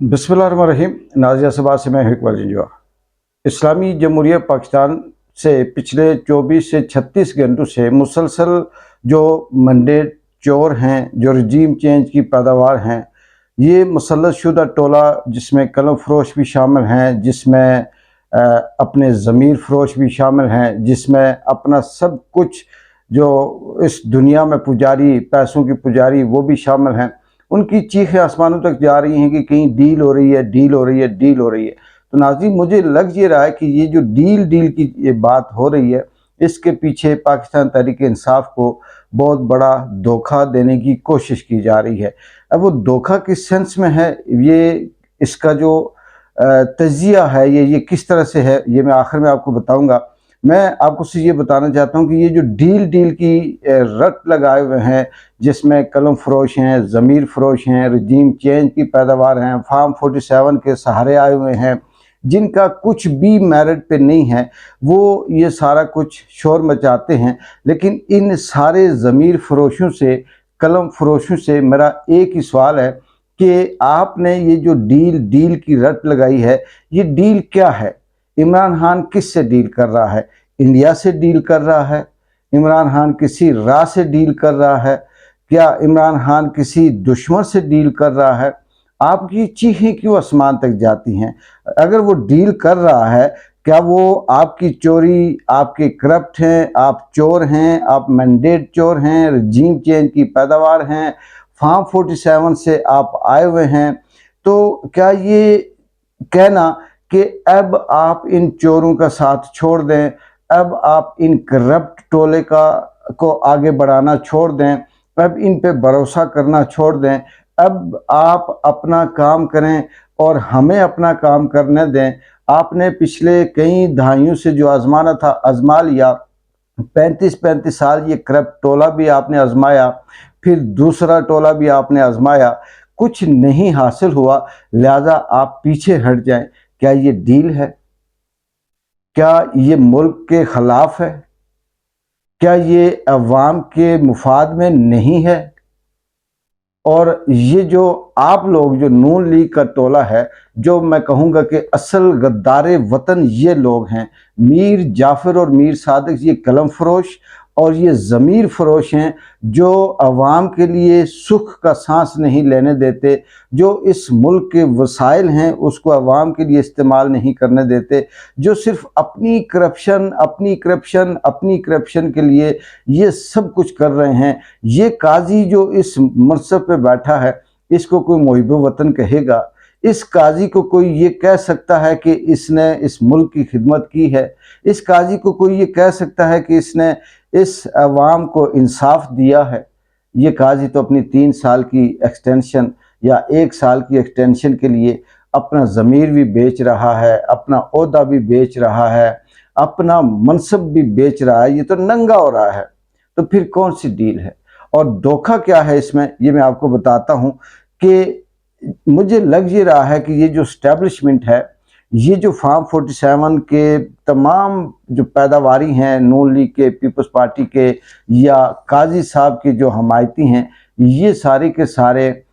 बिस्मिल्लाहिर्रहमानिर्रहीम। नाज़िया सभा से मैं इकबाल जंजुआ। इस्लामी जमहूरिया पाकिस्तान से पिछले 24 से 36 घंटों से मुसलसल जो मंडेट चोर हैं, जो रजीम चेंज की पैदावार हैं, ये मुसल्लत शुदा टोला जिसमें कलम फरोश भी शामिल हैं, जिसमें अपने ज़मीर फरोश भी शामिल हैं, जिसमें अपना सब कुछ जो इस दुनिया में पुजारी, पैसों की पुजारी, वो भी शामिल हैं। उनकी चीखें आसमानों तक जा रही हैं कि कहीं डील हो रही है, डील हो रही है, डील हो रही है। तो नाज़रीन, मुझे लग ये रहा है कि ये जो डील की ये बात हो रही है, इसके पीछे पाकिस्तान तहरीक इंसाफ को बहुत बड़ा धोखा देने की कोशिश की जा रही है। अब वो धोखा किस सेंस में है, ये इसका जो तजिया है, ये किस तरह से है, ये मैं आखिर में आपको बताऊंगा। मैं आपको सिर्फ ये बताना चाहता हूँ कि ये जो डील की रट लगाए हुए हैं, जिसमें कलम फरोश हैं, ज़मीर फरोश हैं, रजीम चेंज की पैदावार हैं, फार्म 47 के सहारे आए हुए हैं, जिनका कुछ भी मेरिट पे नहीं है, वो ये सारा कुछ शोर मचाते हैं। लेकिन इन सारे ज़मीर फरोशों से, कलम फरोशों से मेरा एक ही सवाल है कि आपने ये जो डील की रट लगाई है, ये डील क्या है? इमरान खान किस से डील कर रहा है? इंडिया से डील कर रहा है? इमरान खान किसी राह से डील कर रहा है? क्या इमरान खान किसी दुश्मन से डील कर रहा है? आपकी चीखें क्यों आसमान तक जाती हैं? अगर वो डील कर रहा है, क्या वो आपकी चोरी, आपके करप्ट हैं, आप चोर हैं, आप मैंडेट चोर हैं, रजीम चेंज की पैदावार हैं, फार्म 47 से आप आए हुए हैं, तो क्या ये कहना कि अब आप इन चोरों का साथ छोड़ दें, अब आप इन करप्ट टोले को आगे बढ़ाना छोड़ दें, अब इन पे भरोसा करना छोड़ दें, अब आप अपना काम करें और हमें अपना काम करने दें? आपने पिछले कई दहाइयों से जो आजमाना था आजमा लिया। 35 साल ये करप्ट टोला भी आपने आजमाया, फिर दूसरा टोला भी आपने आजमाया, कुछ नहीं हासिल हुआ, लिहाजा आप पीछे हट जाएं। क्या ये डील है? क्या ये मुल्क के खिलाफ है? क्या ये अवाम के मुफाद में नहीं है? और ये जो आप लोग, जो नून लीग का टोला है, जो मैं कहूँगा कि असल गद्दारे वतन ये लोग हैं, मीर जाफ़र और मीर सादिक, ये कलम फरोश और ये ज़मीर फरोश हैं, जो अवाम के लिए सुख का सांस नहीं लेने देते, जो इस मुल्क के वसाइल हैं उसको अवाम के लिए इस्तेमाल नहीं करने देते, जो सिर्फ अपनी करप्शन के लिए ये सब कुछ कर रहे हैं। ये काजी जो इस मनसब पे बैठा है, इसको कोई मुहिब वतन कहेगा? इस काजी को कोई ये कह सकता है कि इसने इस मुल्क की खिदमत की है? इस काजी को कोई ये कह सकता है कि इसने इस अवाम को इंसाफ दिया है? ये काजी तो अपनी 3 साल की एक्सटेंशन या 1 साल की एक्सटेंशन के लिए अपना ज़मीर भी बेच रहा है, अपना ओहदा भी बेच रहा है, अपना मनसब भी बेच रहा है। ये तो नंगा हो रहा है। तो फिर कौन सी डील है और धोखा क्या है इसमें, ये मैं आपको बताता हूँ। कि मुझे लग ये रहा है कि ये जो एस्टेब्लिशमेंट है, ये जो फार्म 47 के तमाम जो पैदावारी हैं, नून लीग के, पीपल्स पार्टी के या काजी साहब के जो हमायती हैं, ये सारे के सारे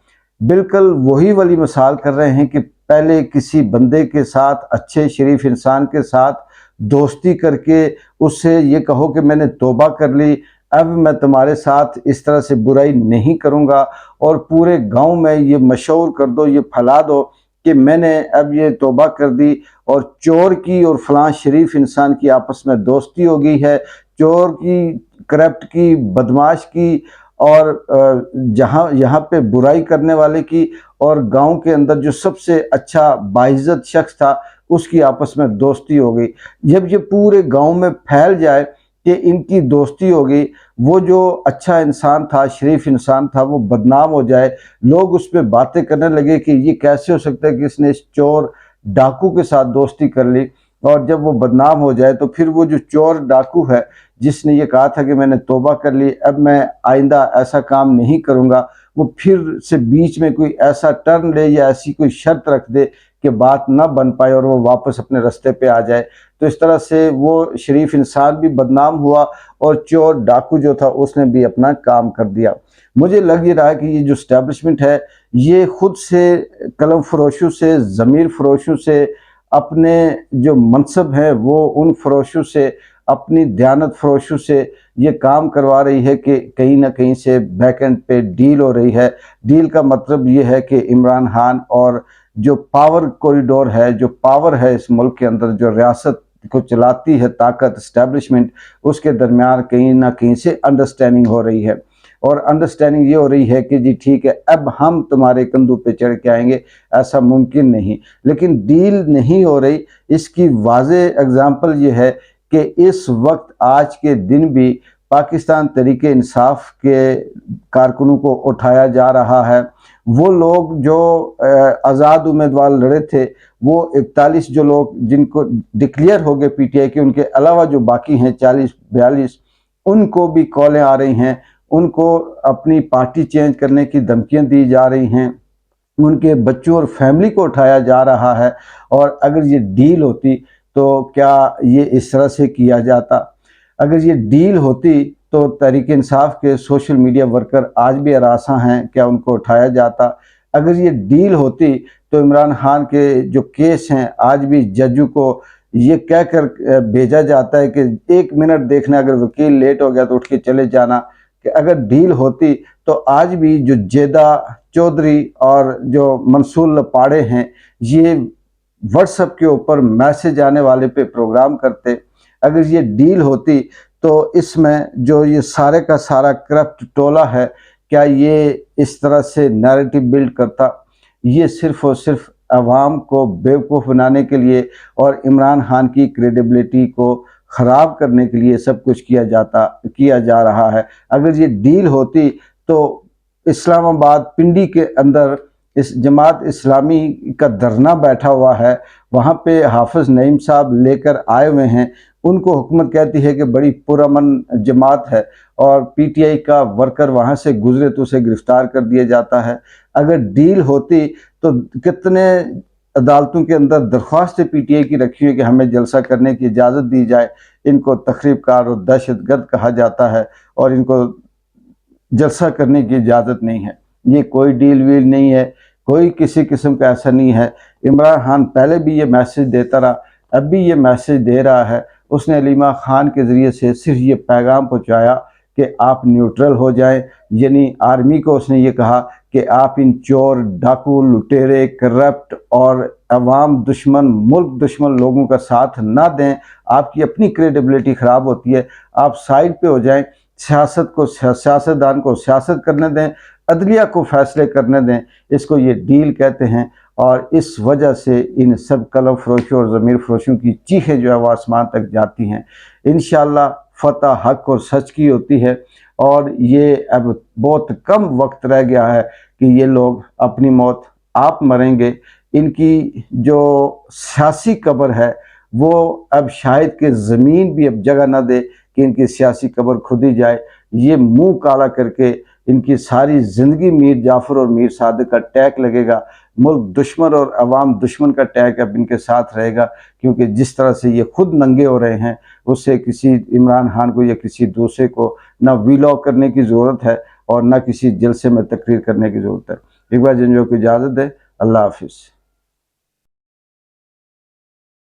बिल्कुल वही वाली मिसाल कर रहे हैं कि पहले किसी बंदे के साथ, अच्छे शरीफ इंसान के साथ दोस्ती करके उससे ये कहो कि मैंने तौबा कर ली, अब मैं तुम्हारे साथ इस तरह से बुराई नहीं करूँगा, और पूरे गांव में ये मशहूर कर दो, ये फैला दो कि मैंने अब ये तौबा कर दी और चोर की और फलां शरीफ इंसान की आपस में दोस्ती हो गई है, चोर की, करप्ट की, बदमाश की और यहाँ पे बुराई करने वाले की, और गांव के अंदर जो सबसे अच्छा बाइज्जत शख्स था उसकी आपस में दोस्ती हो गई। जब ये पूरे गांव में फैल जाए कि इनकी दोस्ती हो गई, वो जो अच्छा इंसान था, शरीफ इंसान था, वो बदनाम हो जाए, लोग उस पर बातें करने लगे कि ये कैसे हो सकता है कि इसने इस चोर डाकू के साथ दोस्ती कर ली, और जब वो बदनाम हो जाए तो फिर वो जो चोर डाकू है, जिसने ये कहा था कि मैंने तौबा कर ली, अब मैं आइंदा ऐसा काम नहीं करूँगा, वो फिर से बीच में कोई ऐसा टर्न ले या ऐसी कोई शर्त रख दे कि बात ना बन पाए और वो वापस अपने रास्ते पे आ जाए। तो इस तरह से वो शरीफ इंसान भी बदनाम हुआ और चोर डाकू जो था उसने भी अपना काम कर दिया। मुझे लग ये रहा है कि ये जो एस्टेब्लिशमेंट है, یہ خود سے قلم فروشوں سے، ضمیر فروشوں سے، اپنے جو منصب ہیں وہ ان فروشوں سے، اپنی دیانت فروشوں سے یہ کام کروا رہی ہے کہ کہیں نہ کہیں سے بیک اینڈ پہ ڈیل ہو رہی ہے۔ ڈیل کا مطلب یہ ہے کہ عمران خان اور جو پاور کوریڈور ہے، جو پاور ہے اس ملک کے اندر، جو ریاست کو چلاتی ہے طاقت، اسٹیبلشمنٹ، اس کے درمیان کہیں نہ کہیں سے انڈرسٹینڈنگ ہو رہی ہے، اور انڈرسٹینڈنگ یہ ہو رہی ہے کہ جی ٹھیک ہے اب ہم تمہارے کندھوں پہ چڑھ کے آئیں گے، ایسا ممکن نہیں۔ لیکن ڈیل نہیں ہو رہی، اس کی واضح اگزامپل یہ ہے کہ اس وقت آج کے دن بھی پاکستان تحریک انصاف کے کارکنوں کو اٹھایا جا رہا ہے۔ وہ لوگ جو آزاد امیدوار لڑے تھے، وہ 41 جو لوگ جن کو ڈکلیئر ہو گئے پی ٹی آئی کے، ان کے علاوہ جو باقی ہیں 40-42، ان کو بھی کالیں آ رہی ہیں، ان کو اپنی پارٹی چینج کرنے کی دھمکیاں دی جا رہی ہیں، ان کے بچوں اور فیملی کو اٹھایا جا رہا ہے۔ اور اگر یہ ڈیل ہوتی تو کیا یہ اس طرح سے کیا جاتا؟ اگر یہ ڈیل ہوتی تو تحریک انصاف کے سوشل میڈیا ورکر آج بھی ہراساں ہیں، کیا ان کو اٹھایا جاتا؟ اگر یہ ڈیل ہوتی تو عمران خان کے جو کیس ہیں آج بھی ججوں کو یہ کہہ کر بھیجا جاتا ہے کہ 1 منٹ دیکھنا، اگر وکیل لیٹ ہو گیا تو اٹھ کے چلے جانا۔ کہ اگر ڈیل ہوتی تو آج بھی جو جیدہ چودھری اور جو منصور لپاڑے ہیں یہ واٹس ایپ کے اوپر میسج آنے والے پہ پروگرام کرتے۔ اگر یہ ڈیل ہوتی تو اس میں جو یہ سارے کا سارا کرپٹ ٹولہ ہے، کیا یہ اس طرح سے نیریٹو بلڈ کرتا؟ یہ صرف اور صرف عوام کو بیوقوف بنانے کے لیے اور عمران خان کی کریڈیبلٹی کو خراب کرنے کے لیے سب کچھ کیا جا رہا ہے۔ اگر یہ ڈیل ہوتی تو اسلام آباد پنڈی کے اندر اس جماعت اسلامی کا دھرنا بیٹھا ہوا ہے، وہاں پہ حافظ نعیم صاحب لے کر آئے ہوئے ہیں، ان کو حکومت کہتی ہے کہ بڑی پرامن جماعت ہے، اور پی ٹی آئی کا ورکر وہاں سے گزرے تو اسے گرفتار کر دیا جاتا ہے۔ اگر ڈیل ہوتی تو کتنے عدالتوں کے اندر درخواست پی ٹی آئی کی رکھی ہوئی کہ ہمیں جلسہ کرنے کی اجازت دی جائے، ان کو تخریب کار اور دہشت گرد کہا جاتا ہے اور ان کو جلسہ کرنے کی اجازت نہیں ہے۔ یہ کوئی ڈیل ویل نہیں ہے، کوئی کسی قسم کا ایسا نہیں ہے۔ عمران خان پہلے بھی یہ میسج دیتا رہا، اب بھی یہ میسج دے رہا ہے۔ اس نے علیمہ خان کے ذریعے سے صرف یہ پیغام پہنچایا کہ آپ نیوٹرل ہو جائیں، یعنی آرمی کو اس نے یہ کہا کہ آپ ان چور، ڈاکو، لٹیرے، کرپٹ اور عوام دشمن، ملک دشمن لوگوں کا ساتھ نہ دیں، آپ کی اپنی کریڈیبلٹی خراب ہوتی ہے، آپ سائڈ پہ ہو جائیں، سیاستدان کو سیاست کرنے دیں، عدلیہ کو فیصلے کرنے دیں۔ اس کو یہ ڈیل کہتے ہیں، اور اس وجہ سے ان سب قلم فروشوں اور ضمیر فروشوں کی چیخیں جو ہے وہ آسمان تک جاتی ہیں۔ انشاءاللہ فتح حق اور سچ کی ہوتی ہے، اور یہ اب بہت کم وقت رہ گیا ہے کہ یہ لوگ اپنی موت آپ مریں گے۔ ان کی جو سیاسی قبر ہے وہ اب شاید کہ زمین بھی اب جگہ نہ دے کہ ان کی سیاسی قبر کھودی جائے۔ یہ منہ کالا کر کے ان کی ساری زندگی میر جعفر اور میر صادق کا ٹیگ لگے گا، ملک دشمن اور عوام دشمن کا ٹیگ اب ان کے ساتھ رہے گا، کیونکہ جس طرح سے یہ خود ننگے ہو رہے ہیں اس سے کسی عمران خان کو یا کسی دوسرے کو نہ ویلاگ کرنے کی ضرورت ہے اور نہ کسی جلسے میں تقریر کرنے کی ضرورت ہے۔ ایک بار جنجو کو اجازت دے، اللہ حافظ۔